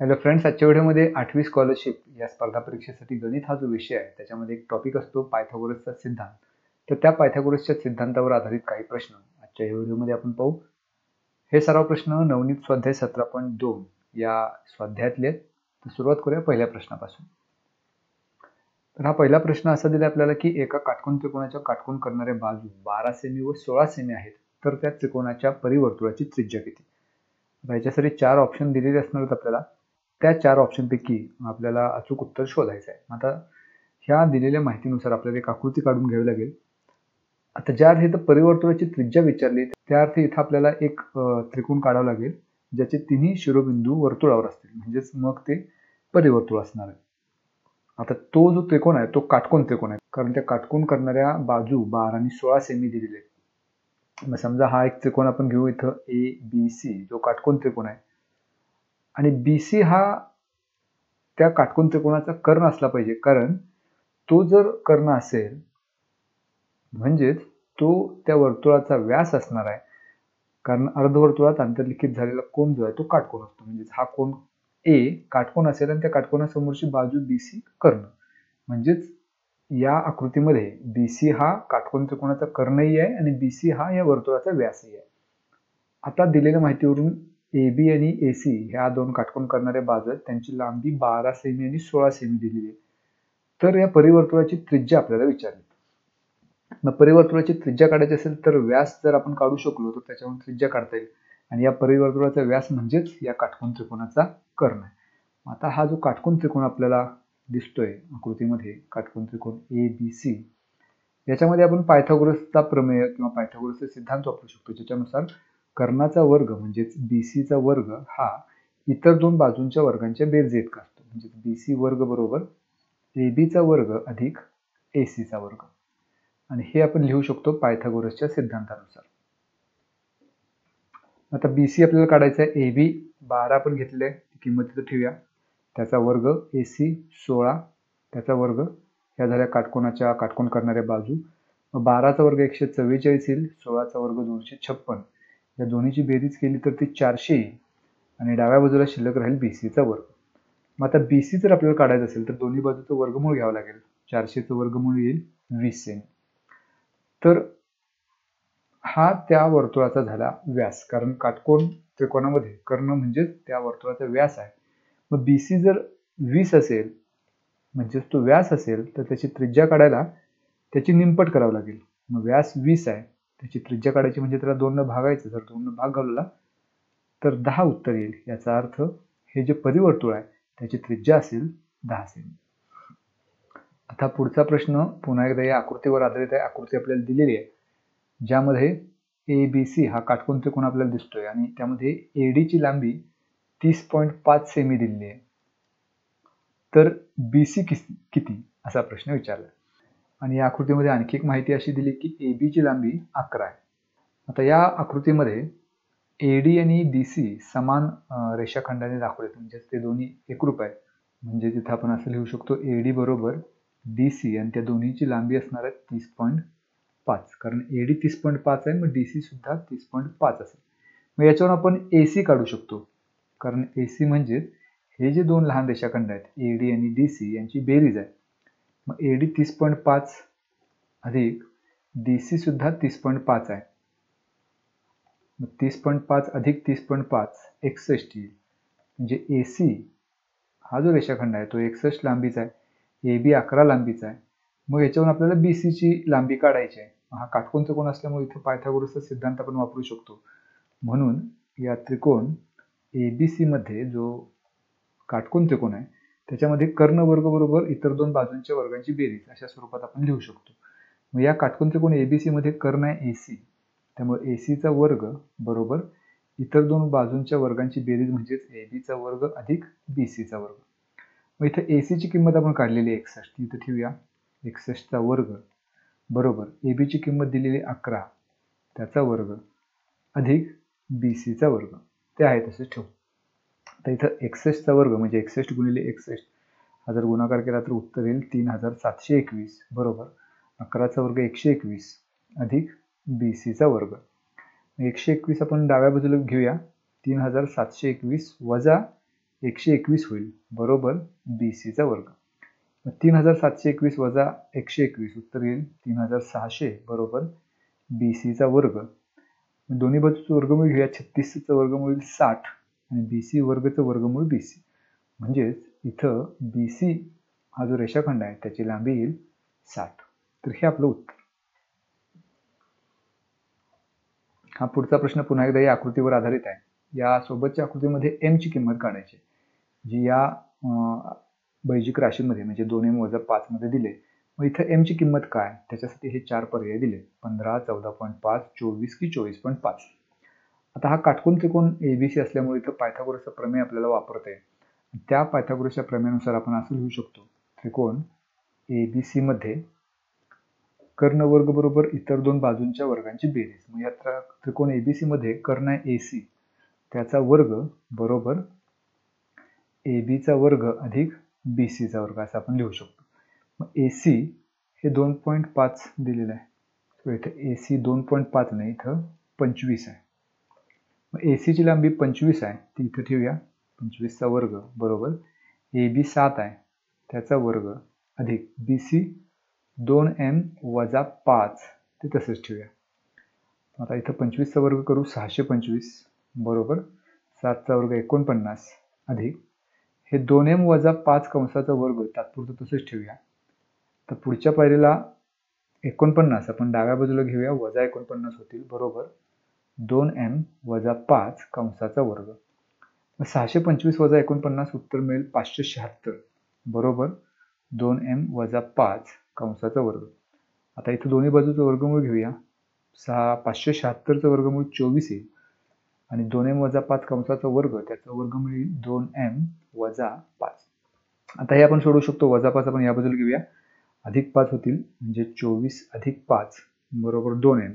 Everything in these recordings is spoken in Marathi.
हॅलो फ्रेंड्स, आजच्या व्हिडिओमध्ये 8वी स्कॉलरशिप या स्पर्धा परीक्षेसाठी गणित हा जो विषय आहे त्याच्यामध्ये एक टॉपिक असतो पायथागोरसचा सिद्धांत. तर त्या पायथागोरसच्या सिद्धांतावर आधारित काही प्रश्न आजच्या या व्हिडिओमध्ये आपण पाहू. हे सराव प्रश्न नवनीत स्वाध्याय 17.2 या स्वाध्यायातले आहेत. तर सुरुवात करूया पहिल्या प्रश्नापासून. तर हा पहिला प्रश्न असा दिला आपल्याला की एका काटकोन त्रिकोणाच्या काटकोन करणाऱ्या बाजू 12 सेमी व 16 सेमी आहेत, तर त्या त्रिकोणाच्या परिवर्तुळाची त्रिज्या किती. याच्यासाठी 4 ऑप्शन दिलेले असणार आहेत आपल्याला. त्या 4 ऑप्शनपैकी आपल्याला अचूक उत्तर शोधायचं आहे. आता ह्या दिलेल्या माहितीनुसार आपल्याला एक आकृती काढून घ्यावी लागेल. आता ज्या अर्थी इथं परिवर्तुळाची त्रिज्या विचारली त्या अर्थी इथं आपल्याला एक त्रिकोण काढावं लागेल ज्याचे तिन्ही शिरोबिंदू वर्तुळावर असतील, म्हणजेच मग ते परिवर्तुळ असणार आहे. आता तो जो त्रिकोण आहे तो काटकोन त्रिकोण आहे, कारण त्या काटकोन करणाऱ्या बाजू 12 आणि 16 सेमी दिलेले आहेत. मग समजा हा एक त्रिकोण आपण घेऊ इथं ABC, जो काटकोन त्रिकोण आहे, आणि BC हा त्या काटकोन त्रिकोणाचा कर्ण असला पाहिजे, कारण तो जर कर्ण असेल म्हणजेच तो त्या वर्तुळाचा व्यास असणार आहे, कारण अर्धवर्तुळात अंतर्लिखित झालेला कोन जो आहे तो काटकोन असतो. म्हणजेच हा कोन A काटकोन असेल आणि त्या काटकोनासमोरची बाजू BC कर्ण. म्हणजेच या आकृतीमध्ये BC हा काटकोन त्रिकोणाचा कर्णही आहे आणि BC हा या वर्तुळाचा व्यासही आहे. आता दिलेल्या माहितीवरून AB आणि AC ह्या दोन काटकोन करणाऱ्या बाजू आहेत, त्यांची लांबी 12 सेमी आणि 16 सेमी दिलेली आहे. तर या परिवर्तुळाची त्रिज्या आपल्याला विचारली. मग परिवर्तुळाची त्रिज्या काढायची असेल तर व्यास जर आपण काढू शकलो तर त्याच्यावरून त्रिज्या काढता येईल, आणि या परिवर्तुळाचा व्यास म्हणजेच या काटकोन त्रिकोणाचा कर्ण आहे. आता हा जो काटकोन त्रिकोण आपल्याला दिसतोय आकृतीमध्ये, काटकोन त्रिकोण ABC, याच्यामध्ये आपण पायथागोरसचा प्रमेय किंवा पायथागोरसचा सिद्धांत वापरू शकतो, ज्याच्यानुसार कर्णाचा वर्ग म्हणजेच BCचा वर्ग हा इतर दोन बाजूंच्या वर्गांच्या बेरजे इतका असतो. म्हणजे BC वर्ग बरोबर ABचा वर्ग अधिक ACचा वर्ग, आणि हे आपण लिहू शकतो पायथागोरसच्या सिद्धांतानुसार. आता BC आपल्याला काढायचा आहे. AB 12 आपण घेतलेले आहे, ती किंमत इथं ठेवूया. त्याचा वर्ग AC 16, त्याचा वर्ग ह्या झाल्या काटकोनाच्या काटकोन करणाऱ्या बाजू. 12चा वर्ग 144 येईल, 16चा वर्ग 256. या दोन्हीची बेरीज केली तर ती 400 येईल, आणि डाव्या बाजूला शिल्लक राहील BCचा वर्ग. मग आता BC जर आपल्याला काढायचं असेल तर दोन्ही बाजूचं वर्गमूळ घ्यावं लागेल. 400चं वर्गमूळ येईल 20 सेमी. तर हा त्या वर्तुळाचा झाला व्यास, कारण काटकोन त्रिकोणामध्ये कर्ण म्हणजेच त्या वर्तुळाचा व्यास आहे. मग BC जर 20 असेल म्हणजेच तो व्यास असेल तर त्याची त्रिज्या काढायला त्याची निमपट करावं लागेल. मग व्यास 20 आहे, त्याची त्रिज्या काढायची म्हणजे त्याला 2 भागायचं. जर 2 भाग घालवला तर 10 उत्तर येईल. याचा अर्थ हे जे परिवर्तुळ आहे त्याची त्रिज्या असेल 10 सेमी. आता पुढचा प्रश्न पुन्हा एकदा या आकृतीवर आधारित आहे. आकृती आपल्याला दिलेली आहे ज्यामध्ये ABC हा काटकोन त्रिकोण आपल्याला दिसतोय, आणि त्यामध्ये AD ची लांबी 30.5 सेमी दिलेली आहे. तर BC किती असा प्रश्न विचारला. आणि या आकृतीमध्ये आणखी एक माहिती अशी दिली की AB ची लांबी 11 आहे. आता या आकृतीमध्ये AD आणि DC समान रेषाखंडाने दाखवले, म्हणजे ते दोन्ही एकरूप आहेत. म्हणजे तिथं आपण असं लिहू शकतो AD बरोबर DC, आणि त्या दोन्हीची लांबी असणार आहे 30.5, कारण AD 30.5 आहे, मग DC सुद्धा 30.5 असेल. मग याच्यावर आपण AC काढू शकतो, कारण AC म्हणजे हे जे दोन लहान रेषाखंड आहेत AD आणि DC यांची बेरीज आहे. मग AD 30.5 अधिक DC सुद्धा 30.5 आहे. मग 30.5 अधिक 30.5 61 येईल. म्हणजे AC हा जो रेषाखंड आहे तो 61 लांबीचा आहे, AB 11 लांबीचा आहे. मग याच्यावरून आपल्याला BC ची लांबी काढायची आहे. हा काटकोन त्रिकोण असल्यामुळे इथं पायथागोरसचा सिद्धांत आपण वापरू शकतो. म्हणून या त्रिकोण ABC मध्ये जो काटकोन त्रिकोण आहे त्याच्यामध्ये कर्ण वर्ग बरोबर इतर दोन बाजूंच्या वर्गांची बेरीज अशा स्वरूपात आपण लिहू शकतो. मग या काटकोन त्रिकोण ABC मध्ये कर्ण आहे AC, त्यामुळे ACचा वर्ग बरोबर इतर दोन बाजूंच्या वर्गांची बेरीज म्हणजेच ABचा वर्ग अधिक BCचा वर्ग. मग इथं AC ची किंमत आपण काढलेली आहे 61, ती इथं ठेवूया. 61चा वर्ग बरोबर AB ची किंमत दिलेली 11, त्याचा वर्ग अधिक BCचा वर्ग, ते आहे तसे ठेवू. आता इथं 61चा वर्ग म्हणजे 61 गुणिले 61 हा जर गुणाकार केला तर उत्तर येईल 3721 बरोबर 11चा वर्ग 121 अधिक BCचा वर्ग. 121 आपण डाव्या बाजूला घेऊया. 3721 वजा 121 होईल बरोबर BCचा वर्ग. 3721 वजा 121 उत्तर येईल 3600 बरोबर BCचा वर्ग. दोन्ही बाजूचं वर्गमूळ घेऊया. 36चं वर्गमूळ येईल 60 आणि BC वर्गचं वर्गमूळ BC. म्हणजेच इथं BC हा जो रेषाखंड आहे त्याची लांबी येईल 60. तर हे आपलं उत्तर. हा पुढचा प्रश्न पुन्हा एकदा या आकृतीवर आधारित आहे. या सोबतच्या आकृतीमध्ये m ची किंमत काढायची जी या बैजिक राशीमध्ये म्हणजे 2m - 5 मध्ये दिले. मग इथं m ची किंमत काय, त्याच्यासाठी हे 4 पर्याय दिले: 15, 14.5, 24 की 24.5. आता हा काटकोन त्रिकोण ABC असल्यामुळे इथं पायथागोरसचा प्रमेय आपल्याला वापरता येईल. त्या पायथागोरसच्या प्रमेयानुसार आपण असं लिहू शकतो: त्रिकोण ABC मध्ये कर्ण वर्ग बरोबर इतर दोन बाजूंच्या वर्गांची बेरीज. मग या त्रिकोण ABC मध्ये कर्ण आहे AC, त्याचा वर्ग बरोबर ABचा वर्ग अधिक BCचा वर्ग असं आपण लिहू शकतो. मग AC हे 2.5 दिलेलं आहे. तर इथं AC 2.5 नाही, इथं 25 आहे. मग AC ची लांबी 25 आहे, ती इथं ठेवूया. 25चा वर्ग बरोबर AB 7 आहे, त्याचा वर्ग अधिक BC 2m - 5 ते तसंच ठेवूया. आता इथं 25चा वर्ग करू 625 बरोबर 7चा वर्ग 49 अधिक हे 2m - 5 कंसाचा वर्ग तात्पुरतं तसंच ठेवूया. तर पुढच्या पायरीला 49 आपण डाव्या बाजूला घेऊया, वजा 49 होतील बरोबर 2m - 5 कंसाचा वर्ग. 625 - 49 उत्तर मिळेल 576 बरोबर 2m - 5 कंसाचा वर्ग. आता इथं दोन्ही बाजूचं वर्गमूळ घेऊया. 576चं वर्गमूळ 24 येईल आणि 2m - 5 कंसाचा वर्ग त्याचा वर्गमूळ येईल 2m - 5. आता हे आपण सोडवू शकतो. वजा 5 आपण या बाजूला घेऊया, अधिक 5 होतील म्हणजे 24 अधिक 5 बरोबर 2m.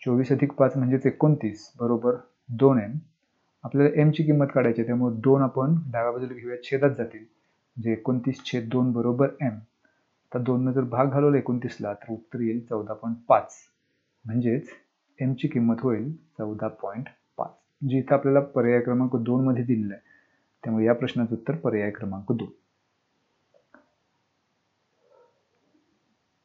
24 अधिक 5 म्हणजेच 29 बरोबर 2m. आपल्याला m ची किंमत काढायची आहे, त्यामुळे 2 आपण डाव्या बाजूला घेऊया, छेदात जातील म्हणजे 29/2 बरोबर m. आता 2 जर भाग घालवला 29ला तर उत्तर येईल 14.5. म्हणजेच m ची किंमत होईल 14.5, जी इथं आपल्याला पर्याय क्रमांक 2 मध्ये दिलेलं आहे. त्यामुळे या प्रश्नाचं उत्तर पर्याय क्रमांक 2.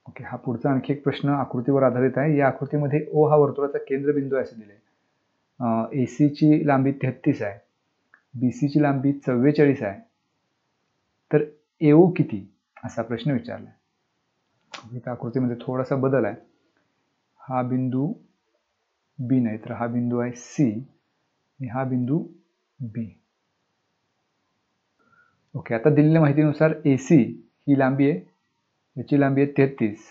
ओके, हा पुढचा आणखी एक प्रश्न आकृतीवर आधारित आहे. या आकृतीमध्ये O हा वर्तुळाचा केंद्रबिंदू आहे असं दिले. AC ची लांबी 33 आहे, BC ची लांबी 44 आहे, तर AO किती असा प्रश्न विचारला. इथं आकृतीमध्ये थोडासा बदल आहे. हा बिंदू B नाही तर हा बिंदू आहे C आणि हा बिंदू B. ओके, आता दिलेल्या माहितीनुसार AC ही लांबी आहे, याची लांबी आहे 33,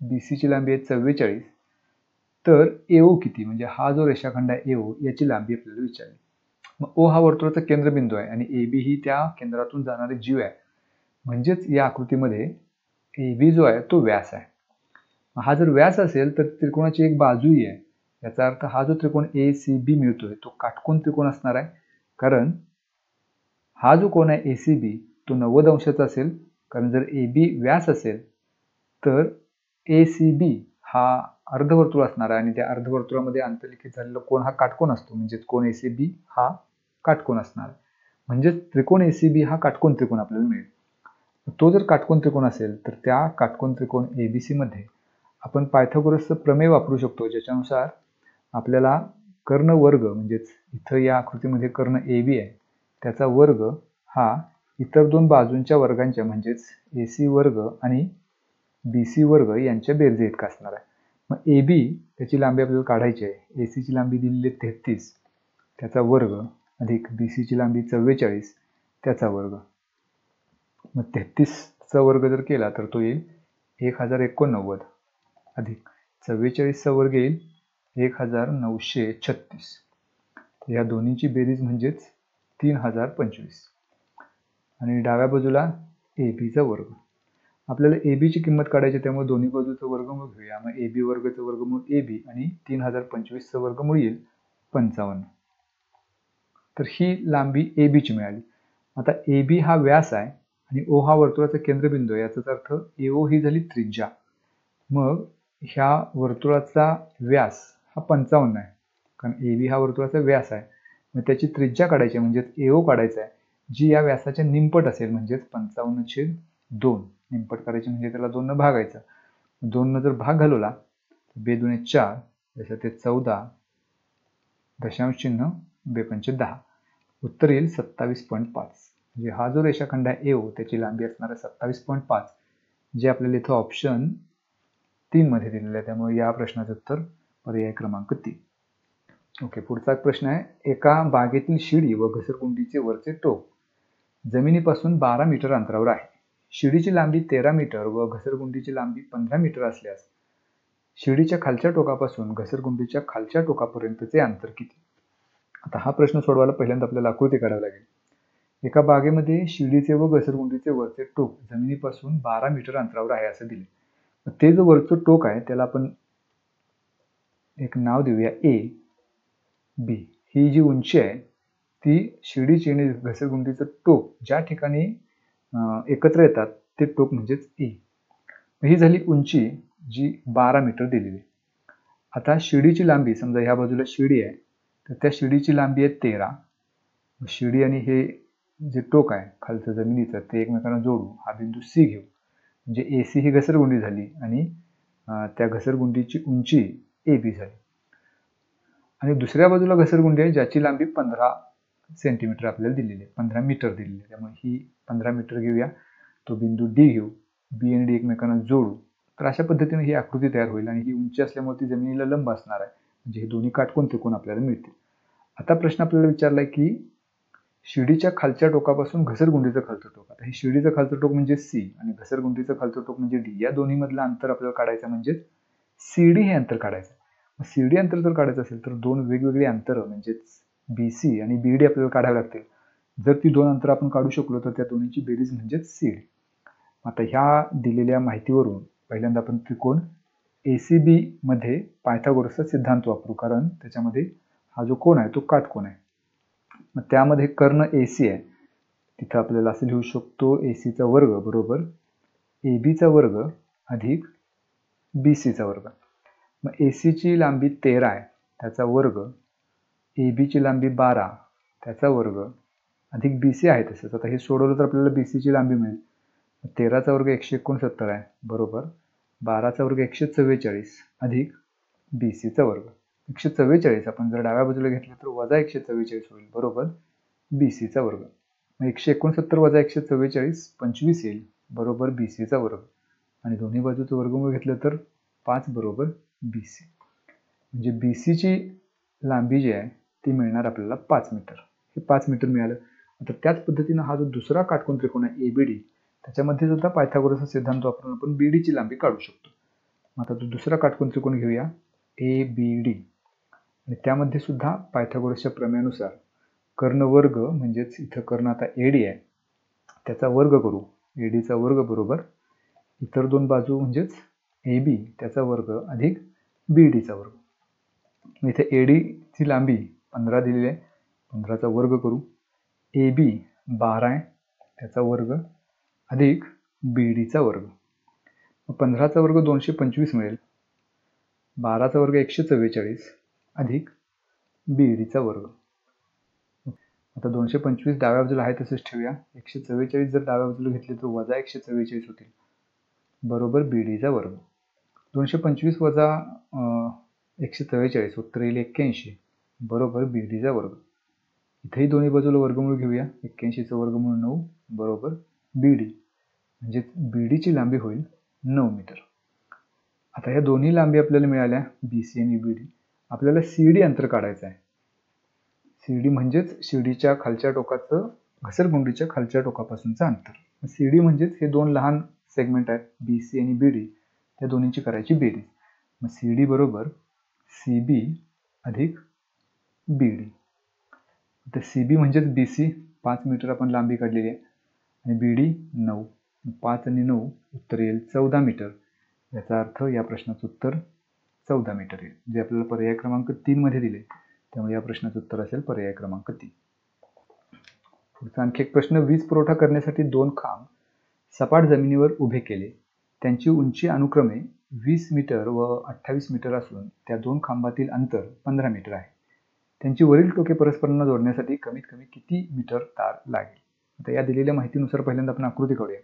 BC ची लांबी आहे 44, तर AO किती म्हणजे हा जो रेषाखंड आहे AO याची लांबी आपल्याला विचारली. मग O हा वर्तुळाचा केंद्रबिंदू आहे आणि AB ही त्या केंद्रातून जाणारी जीव आहे. म्हणजेच या आकृतीमध्ये AB जो आहे तो व्यास आहे. हा जर व्यास असेल तर त्रिकोणाची एक बाजूही आहे. याचा अर्थ हा जो त्रिकोण ACB मिळतोय तो काटकोन त्रिकोण असणार आहे, कारण हा जो कोण आहे ACB तो 90 अंशाचा असेल. कारण जर AB व्यास असेल तर ACB हा अर्धवर्तुळ असणार आहे आणि त्या अर्धवर्तुळामध्ये अंतर्लिखित झालेला कोन हा काटकोन असतो. म्हणजे कोन ACB हा काटकोन असणार आहे. म्हणजे त्रिकोण ACB हा काटकोन त्रिकोण आपल्याला मिळेल. तो जर काटकोन त्रिकोण असेल तर त्या काटकोन त्रिकोण ABC मध्ये आपण पायथागोरसचं प्रमेय वापरू शकतो, ज्याच्यानुसार आपल्याला कर्ण वर्ग म्हणजेच इथं या आकृतीमध्ये कर्ण AB आहे त्याचा वर्ग हा इतर दोन बाजूंच्या वर्गांच्या म्हणजेच AC वर्ग आणि BC वर्ग यांच्या बेरजे इतका असणार आहे. मग AB त्याची लांबी आपल्याला काढायची आहे. AC ची लांबी दिलेली 33, त्याचा वर्ग अधिक BC ची लांबी 44, त्याचा वर्ग. मग 33चा वर्ग जर केला तर तो येईल 1089 अधिक 44चा वर्ग येईल 1936. या दोन्हीची बेरीज म्हणजेच 3025 आणि डाव्या बाजूला ABचा वर्ग. आपल्याला AB ची किंमत काढायची, त्यामुळे दोन्ही बाजूचं वर्गमूळ घेऊया. मग AB वर्गाचं वर्गमूळ AB आणि 3025चं वर्गमूळ येईल 55. तर ही लांबी AB ची मिळाली. आता AB हा व्यास आहे आणि O हा वर्तुळाचा केंद्रबिंदू आहे, याचाच अर्थ AO ही झाली त्रिज्या. मग ह्या वर्तुळाचा व्यास हा 55 आहे, कारण AB हा वर्तुळाचा व्यास आहे. मग त्याची त्रिज्या काढायची म्हणजे AO काढायचा आहे. जी या व्यासाच्या निमपट असेल, म्हणजेच 55/2. निमपट करायची म्हणजे त्याला 2 न भागायचं. 2 न जर भाग घालवला तर 2 दुणे 4, जसं ते 14, दशांश चिन्ह 2 पंचे 10. उत्तर येईल 27.5. म्हणजे हा जो रेषाखंड आहे AO त्याची लांबी असणार आहे 27.5, जे आपल्याला इथं ऑप्शन 3 मध्ये दिलेलं आहे. त्यामुळे या प्रश्नाचं उत्तर पर्याय क्रमांक 3. ओके, पुढचा एक प्रश्न आहे. एका बागेतील शिडी व घसरगुंडीचे वरचे टोक जमिनीपासून 12 मीटर अंतरावर आहे. शिडीची लांबी 13 मीटर व घसरगुंडीची लांबी 15 मीटर असल्यास शिडीच्या खालच्या टोकापासून घसरगुंडीच्या खालच्या टोकापर्यंतचे अंतर किती? आता हा प्रश्न सोडवायला पहिल्यांदा आपल्याला आकृती काढावी लागेल. एका बागेमध्ये शिडीचे व घसरगुंडीचे वरचे टोक जमिनीपासून 12 मीटर अंतरावर आहे असं दिले. ते जो वरचं टोक आहे त्याला आपण एक नाव देऊया A, B. ही जी उंची आहे ती शिडीची आणि घसरगुंडीचं टोक ज्या ठिकाणी एकत्र येतात ते टोक म्हणजेच A. ही झाली उंची जी 12 मीटर दिलेली. आता शिडीची लांबी, समजा ह्या बाजूला शिडी आहे तर त्या शिडीची लांबी आहे 13. शिडी आणि हे जे टोक आहे खालचं जमिनीचं ते एकमेकांना जोडू, हा बिंदू C घेऊ. म्हणजे AC ही घसरगुंडी झाली आणि त्या घसरगुंडीची उंची AB झाली. आणि दुसऱ्या बाजूला घसरगुंडी आहे ज्याची लांबी 15 सेंटीमीटर आपल्याला दिलेली आहे, 15 मीटर दिलेली आहे. त्यामुळे ही 15 मीटर घेऊया, तो बिंदू D घेऊ, B आणि D एकमेकांना जोडू. तर अशा पद्धतीने ही आकृती तयार होईल आणि ही उंची असल्यामुळे ती जमिनीला लंब असणार आहे. म्हणजे हे दोन्ही काटकोन त्रिकोण आपल्याला मिळतील. आता प्रश्न आपल्याला विचारलाय की शिडीच्या खालच्या टोकापासून घसरगुंडीचं खालचं टोक. आता हे शिडीचं खालचं टोक म्हणजे C आणि घसरगुंडीचं खालचं टोक म्हणजे D. या दोन्ही मधलं अंतर आपल्याला काढायचं म्हणजेच CD हे अंतर काढायचं. CD अंतर जर काढायचं असेल तर दोन वेगवेगळी अंतरं म्हणजेच BC आणि BD आपल्याला काढावी लागतील. जर ती दोन अंतर आपण काढू शकलो तर त्या दोन्हीची बेरीज म्हणजेच CD. आता ह्या दिलेल्या माहितीवरून पहिल्यांदा आपण त्रिकोण ACB मध्ये पायथागोरसचा सिद्धांत वापरू, कारण त्याच्यामध्ये हा जो कोन आहे तो काटकोन आहे. मग त्यामध्ये कर्ण AC आहे, तिथं आपल्याला असं लिहू शकतो AC चा वर्ग बरोबर AB चा वर्ग अधिक BC चा वर्ग. मग AC ची लांबी 13 आहे त्याचा वर्ग, AB ची लांबी 12 त्याचा वर्ग अधिक BC आहे तसंच. आता हे सोडवलं तर आपल्याला BC ची लांबी मिळेल. 13 चा वर्ग 169 आहे बरोबर 12 चा वर्ग 144 अधिक BC चा वर्ग 144. आपण जर डाव्या बाजूला घेतलं तर वजा 144 होईल बरोबर BC चा वर्ग. मग 169 वजा 144 25 येईल बरोबर BC चा वर्ग. आणि दोन्ही बाजूचं वर्गमूळ घेतलं तर 5 बरोबर BC. म्हणजे BC ची लांबी जी आहे ती मिळणार आपल्याला 5 मीटर. हे 5 मीटर मिळालं. आता त्याच पद्धतीनं हा जो दुसरा काटकोन त्रिकोण आहे ABD, त्याच्यामध्ये सुद्धा पायथागोरसचा सिद्धांत वापरून आपण BD ची लांबी काढू शकतो. आता तो दुसरा काटकोन त्रिकोण घेऊया ABD आणि त्यामध्ये सुद्धा पायथागोरसच्या प्रमेयानुसार कर्ण वर्ग म्हणजेच इथं कर्ण आता AD आहे त्याचा वर्ग करू. AD चा वर्ग बरोबर इतर दोन बाजू म्हणजेच AB त्याचा वर्ग अधिक BD चा वर्ग. इथे AD ची लांबी 15 दिलेली आहे, 15 चा वर्ग करू. AB 12 आहे त्याचा वर्ग अधिक BD चा वर्ग. 15 चा वर्ग 225 मिळेल, 12 चा वर्ग 144 अधिक BD चा वर्ग. आता 225 डाव्या बाजूला आहे तसंच ठेवूया. 144 जर डाव्या बाजूला घेतले तर वजा 144 होतील बरोबर BD चा वर्ग. 225 वजा 144 उत्तर येईल 81 बरोबर BD चा वर्ग. इथेही दोन्ही बाजूला वर्गमूळ घेऊया. 81 चं वर्गमूळ 9 बरोबर BD. म्हणजे BD ची लांबी होईल 9 मीटर. आता ह्या दोन्ही लांबी आपल्याला मिळाल्या BC आणि BD. आपल्याला CD अंतर काढायचं आहे. CD म्हणजेच शिडीच्या खालच्या टोकाचं घसरगुंडीच्या खालच्या टोकापासूनचं अंतर. CD म्हणजेच हे दोन लहान सेगमेंट आहेत BC आणि BD, त्या दोन्हींची करायची बेरीज. मग CD बरोबर CB अधिक BD. आता CB म्हणजेच BC 5 मीटर आपण लांबी काढलेली आहे आणि BD 9. 5 आणि 9 उत्तर येईल 14 मीटर. याचा अर्थ या प्रश्नाचं उत्तर 14 मीटर येईल, जे आपल्याला पर्याय क्रमांक 3 मध्ये दिले. त्यामुळे या प्रश्नाचं उत्तर असेल पर्याय क्रमांक 3. पुढचा आणखी एक प्रश्न. वीज पुरवठा करण्यासाठी 2 खांब सपाट जमिनीवर उभे केले. त्यांची उंची अनुक्रमे 20 मीटर व 28 मीटर असून त्या 2 खांबातील अंतर 15 मीटर आहे. त्यांची वरील टोके परस्परांना जोडण्यासाठी कमीत कमी किती मीटर तार लागेल? आता या दिलेल्या माहितीनुसार पहिल्यांदा आपण आकृती काढूया.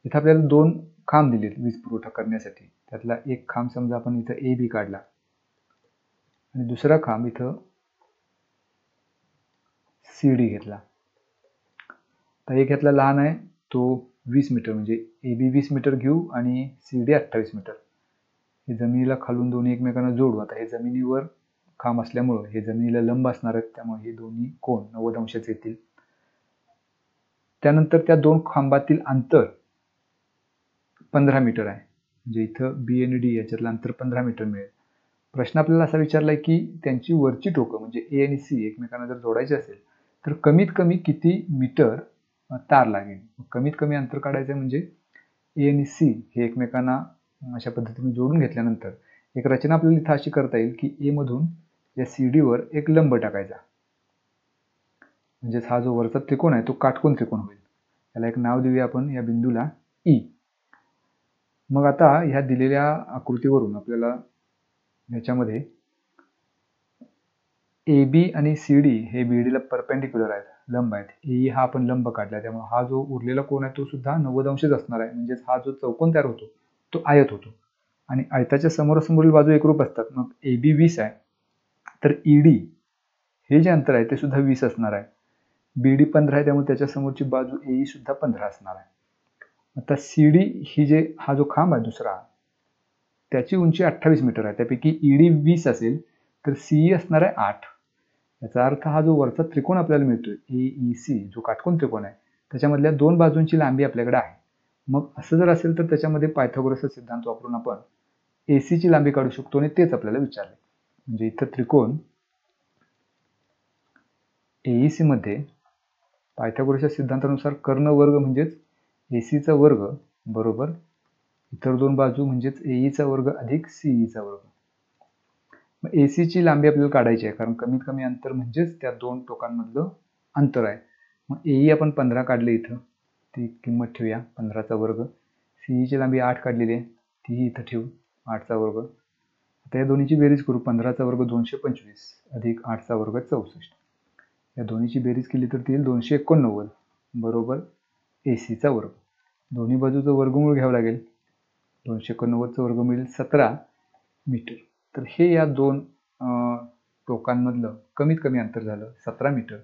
इथं आपल्याला 2 खांब दिलेत वीज पुरवठा करण्यासाठी. त्यातला एक खांब समजा आपण इथं ए बी काढला आणि दुसरा खांब इथं सी डी घेतला. तर एक घेतला लहान आहे तो 20 मीटर, म्हणजे ए बी 20 मीटर घेऊ आणि सी डी 28 मीटर. हे जमिनीला खालून दोन्ही एकमेकांना जोडू. आता हे जमिनीवर खांब असल्यामुळं हे जमिनीला लंब असणार आहेत, त्यामुळे हे दोन्ही कोन 90 अंशाचे येतील. त्यानंतर त्या 2 खांबातील अंतर 15 मीटर आहे, म्हणजे इथं बी आणि डी याच्यातलं अंतर 15 मीटर मिळेल. प्रश्न आपल्याला असा विचारलाय की त्यांची वरची टोकं म्हणजे ए आणि सी एकमेकांना जर जोडायचे असेल तर कमीत कमी किती मीटर तार लागेल. कमीत कमी अंतर काढायचं म्हणजे ए आणि सी हे एकमेकांना अशा पद्धतीने जोडून घेतल्यानंतर एक रचना आपल्याला इथं अशी करता येईल की ए मधून या सी डी वर एक लंब टाकायचा, म्हणजेच हा जो वरचा त्रिकोण आहे तो काटकोन त्रिकोण होईल. याला एक नाव देऊया आपण या बिंदूला ई. मग आता ह्या दिलेल्या आकृतीवरून आपल्याला ह्याच्यामध्ये ए बी आणि सी डी हे बी डीला परपेंडिक्युलर आहेत, लंब आहेत. ए हा आपण लंब काढला, त्यामुळे हा जो उरलेला कोन आहे तो सुद्धा 90 अंशच असणार आहे. म्हणजेच हा जो चौकोन तयार होतो तो आयत होतो आणि आयताच्या समोरासमोरील बाजू एकरूप असतात. मग ए बी 20 आहे तर ई डी हे जे अंतर आहे ते सुद्धा 20 असणार आहे. बी डी 15 आहे त्यामुळे त्याच्या समोरची बाजू ए सुद्धा 15 असणार आहे. आता सी डी ही हा जो खांब आहे दुसरा त्याची उंची 28 मीटर आहे. त्यापैकी ई डी 20 असेल तर सीई असणार आहे 8. याचा अर्थ हा जो वरचा त्रिकोण आपल्याला मिळतोय ए ई सी जो काटकोन त्रिकोण आहे त्याच्यामधल्या 2 बाजूंची लांबी आपल्याकडे आहे. मग असं जर असेल तर त्याच्यामध्ये पायथागोरसचा सिद्धांत वापरून आपण AC ची लांबी काढू शकतो आणि तेच आपल्याला विचारले. म्हणजे इथं त्रिकोण AEC मध्ये पायथागोरसच्या सिद्धांतानुसार कर्ण वर्ग म्हणजेच AC चा वर्ग बरोबर इतर 2 बाजू म्हणजेच AE चा वर्ग अधिक CE चा वर्ग. मग AC ची लांबी आपल्याला काढायची आहे कारण कमीत कमी अंतर म्हणजेच त्या 2 टोकांमधलं अंतर आहे. मग AE आपण 15 काढले, इथं ती किंमत ठेवूया 15 चा वर्ग. CE ची लांबी 8 काढलेली आहे, तीही इथं ठेवू 8 चा वर्ग. आता या दोन्हीची बेरीज करू. 15 चा वर्ग 225 अधिक 8 चा वर्ग 64. या दोन्हीची बेरीज केली तर ती येईल 289 बरोबर AC चा वर्ग. दोन्ही बाजूचं वर्गमूळ घ्यावं लागेल. 289 चं वर्गमूळ 17 मीटर. तर हे या 2 टोकांमधलं कमीत कमी अंतर झालं 17 मीटर.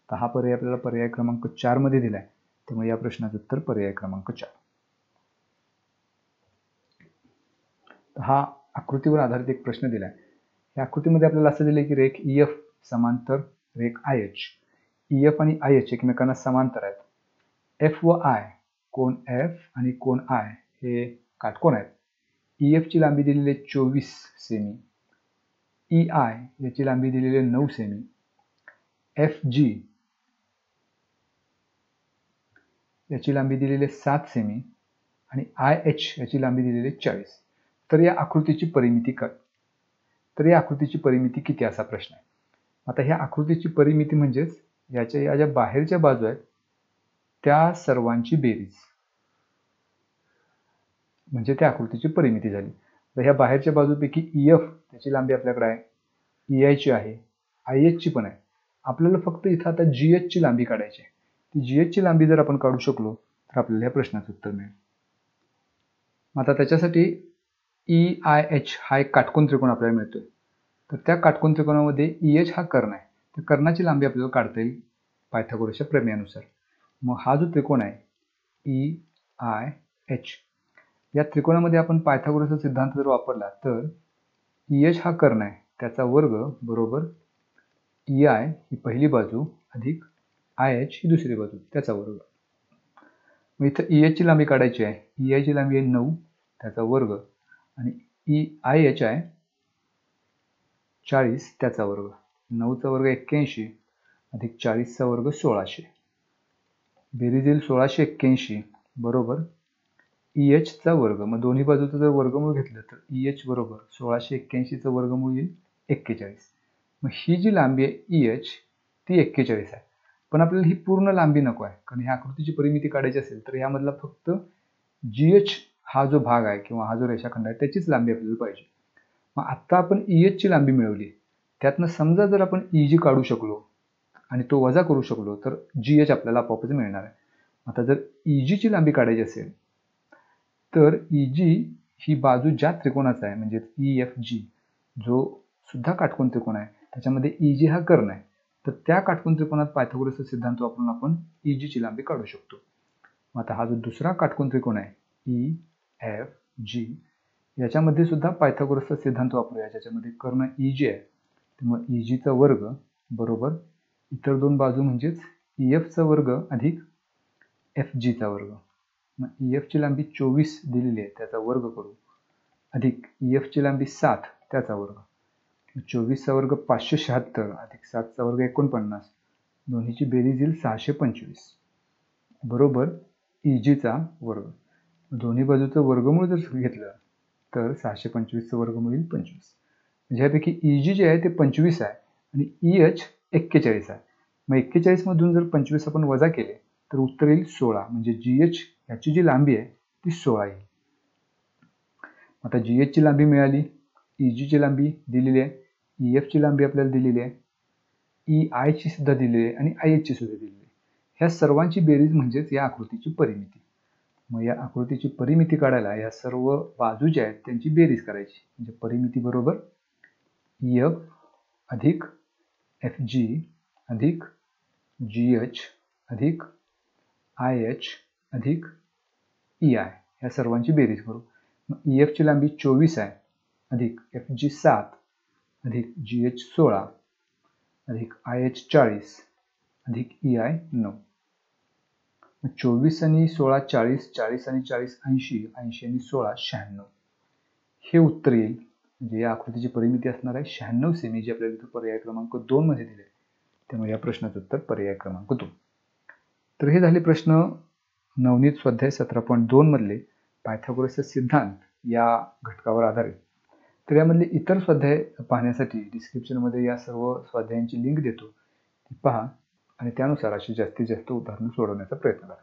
तर हा पर्याय आपल्याला पर्याय क्रमांक 4 मध्ये दिलाय, त्यामुळे या प्रश्नाचं उत्तर पर्याय क्रमांक 4. हा आकृतीवर आधारित एक प्रश्न दिलाय. या आकृतीमध्ये आपल्याला असं दिलंय की रेख EF समांतर रेख IH. EF आणि IH एकमेकांना समांतर आहेत. F व I कोन F आणि कोन I हे काटकोन आहेत. EF ची लांबी दिलेली आहे 24 सेमी. EI याची लांबी दिलेली आहे 9 सेमी. FG याची लांबी दिलेली आहे 7 सेमी आणि IH याची लांबी दिलेली आहे 40. तर या आकृतीची परिमिती काय? तर या आकृतीची परिमिती किती असा प्रश्न आहे. आता ह्या आकृतीची परिमिती म्हणजेच या ज्या बाहेरच्या बाजू आहेत त्या सर्वांची बेरीज म्हणजे त्या आकृतीची परिमिती झाली. तर ह्या बाहेरच्या बाजूपैकी EF त्याची लांबी आपल्याकडे आहे, EI ची आहे, IH ची पण आहे. आपल्याला फक्त इथं आता GH ची लांबी काढायची आहे. ती GH ची लांबी जर आपण काढू शकलो तर आपल्याला या प्रश्नाचं उत्तर मिळेल. आता त्याच्यासाठी EIH हा एक काटकोन त्रिकोण आपल्याला मिळतोय. तर त्या काटकोन त्रिकोणामध्ये EH हा कर्ण आहे. त्या कर्णाची लांबी आपल्याला काढता येईल पायथागोरसच्या प्रमेयानुसार. मग हा जो त्रिकोण आहे EIH या त्रिकोणामध्ये आपण पायथागोरसचा सिद्धांत जर वापरला तर EH हा कर्ण आहे त्याचा वर्ग बरोबर EI ही पहिली बाजू अधिक IH ही दुसरी बाजू त्याचा वर्ग. मग इथं EH ची लांबी काढायची आहे. EI ची लांबी आहे 9 त्याचा वर्ग आणि IH आहे 40 त्याचा वर्ग. 9 चा वर्ग 81 अधिक 40 चा वर्ग 1600. बेरीज येईल 1681 बरोबर EH चा वर्ग. मग दोन्ही बाजूचं जर वर्गमूळ घेतलं तर EH बरोबर 1681 चं वर्गमूळ येईल 41. मग ही जी लांबी आहे EH ती 41 आहे. पण आपल्याला ही पूर्ण लांबी नको आहे कारण ह्या आकृतीची परिमिती काढायची असेल तर यामधला फक्त GH हा जो भाग आहे किंवा हा जो रेषाखंड आहे त्याचीच लांबी आपल्याला पाहिजे. मग आता आपण EH ची लांबी मिळवली, त्यातनं समजा जर आपण EG काढू शकलो आणि तो वजा करू शकलो तर GH आपल्याला आपोआपच मिळणार आहे. आता जर EG ची लांबी काढायची असेल तर EG ही बाजू ज्या त्रिकोणाचा आहे म्हणजे EFG जो सुद्धा काटकोन त्रिकोण आहे त्याच्यामध्ये EG हा कर्ण आहे, तर त्या काटकोन त्रिकोणात पायथागोरसचा सिद्धांत वापरून आपण EG ची लांबी काढू शकतो. आता हा जो दुसरा काटकोन त्रिकोण आहे EFG याच्यामध्ये सुद्धा पायथागोरसचा सिद्धांत वापरूया, ज्याच्यामध्ये कर्ण EG आहे. त्यामुळे EG चा वर्ग बरोबर इतर दोन बाजू म्हणजेच EF चा वर्ग अधिक FG चा वर्ग. मग EF ची लांबी 24 दिलेली आहे त्याचा वर्ग करू अधिक EF ची लांबी 7 त्याचा वर्ग. 24 चा वर्ग 576 अधिक 7 चा वर्ग 49, दोन्हीची बेरीज येईल 625 बरोबर EG चा वर्ग. दोन्ही बाजूचं वर्गमूळ जर घेतलं तर 625 चं वर्गमूळ येईल 25. म्हणजे यापैकी EG जे आहे ते 25 आहे आणि EH 41 आहे. मग 41 मधून जर 25 आपण वजा केले तर उत्तर येईल 16. म्हणजे GH याची जी लांबी आहे ती 16 येईल. आता GH ची लांबी मिळाली, EG ची लांबी दिलेली आहे, EF ची लांबी आपल्याला दिलेली आहे, EI ची सुद्धा दिलेली आहे आणि IH ची सुद्धा दिलेली आहे. ह्या सर्वांची बेरीज म्हणजेच या आकृतीची परिमिती. मग या आकृतीची परिमिती काढायला या सर्व बाजू ज्या आहेत त्यांची बेरीज करायची. म्हणजे परिमिती बरोबर EF अधिक FG अधिक GH अधिक IH अधिक EI या सर्वांची बेरीज करू. मग EF ची लांबी 24 आहे अधिक FG 7 अधिक GH 16 अधिक IH 40 अधिक EI 9. 24 आणि 16 40, 40 आणि 40 80, 80 आणि 16 96 हे उत्तर येईल. म्हणजे या आकृतीची परिमिती असणार आहे 96 सेमी, जी आपल्याला इथं पर्याय क्रमांक 2 मध्ये दिले. त्यामुळे या प्रश्नाचं उत्तर पर्याय क्रमांक 2. तर हे झाले प्रश्न नवनीत स्वाध्याय 17.2 मधले पायथागोरसचा सिद्धांत या घटकावर आधारित. तर यामधले इतर स्वाध्याय पाहण्यासाठी डिस्क्रिप्शनमध्ये या सर्व स्वाध्यायांची लिंक देतो, ती पहा आणि त्यानुसार अशी जास्तीत जास्त उदाहरणं सोडवण्याचा प्रयत्न करा.